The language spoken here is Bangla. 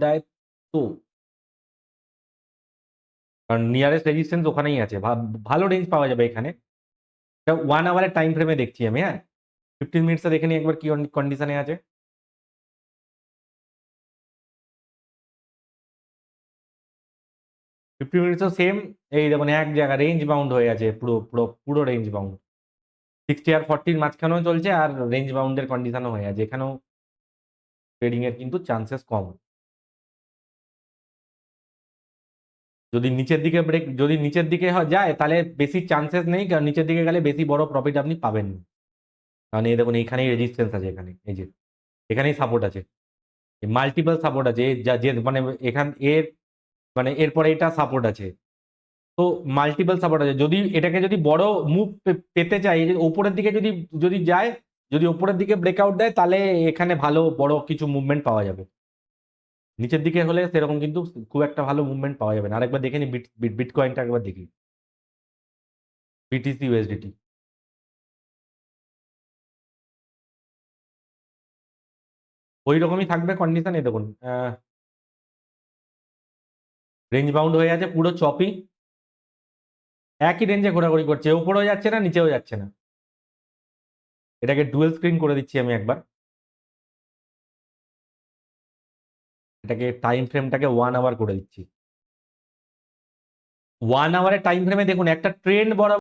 দেয় তো, কারণ নিয়ারেস্ট রেজিস্ট্যান্স ওখানেই আছে, ভালো রেঞ্জ পাওয়া যাবে এখানে। 1 আওয়ারের টাইম ফ্রেমে দেখছি আমি। হ্যাঁ, 15 মিনিটসে দেখে নিই একবার কি কন্ডিশনে আছে। 15 মিনিটসও সেম, এই দেখুন এক জায়গা রেঞ্জ বাউন্ড হয়ে আছে, পুরো পুরো পুরো রেঞ্জ বাউন্ড। 60 আর 40 মাঝখানেও চলছে, আর রেঞ্জ বাউন্ডের কন্ডিশনও হয়ে আছে, এখানেও ট্রেডিং এর কিন্তু চান্সেস কম। যদি নিচের দিকে ব্রেক, যদি নিচের দিকে যায় তাহলে বেশি চান্সেস নেই, কারণ নিচের দিকে গেলে বেশি বড় প্রফিট আপনি পাবেন না। কারণ এই দেখুন এইখানেই রেজিস্ট্যান্স আছে, এখানে এই যে এখানেই সাপোর্ট আছে, মাল্টিপল সাপোর্ট আছে, যা যে মানে এখান এর মানে এরপরে এটা সাপোর্ট আছে, তো মাল্টিপল সাপোর্ট আছে। যদি এটাকে যদি বড় মুভ পেতে চাই, ওপরের দিকে যদি যদি যায়, যদি ওপরের দিকে ব্রেকআউট দেয়, তাহলে এখানে ভালো বড় কিছু মুভমেন্ট পাওয়া যাবে। নিচের দিকে হলে সেরকম কিন্তু খুব একটা ভালো মুভমেন্ট পাওয়া যাবে না। আরেকবার দেখে নি বিটকয়েনটা একবার দেখি, বিটিসি ইউএসডিটি। ওই রকমই থাকবে কন্ডিশন। এই দেখুন রেঞ্জ বাউন্ড হয়ে আছে, পুরো চপি, একই রেঞ্জে ঘোরাঘুরি করছে, উপরেও যাচ্ছে না নিচেও যাচ্ছে না। এটাকে ডুয়েল স্ক্রিন করে দিচ্ছি আমি একবার, এটাকে টাইম ফ্রেমটাকে 1 আওয়ার করে দিচ্ছি। 1 আওয়ারের টাইম ফ্রেমে দেখুন একটা ট্রেন্ড বরাবর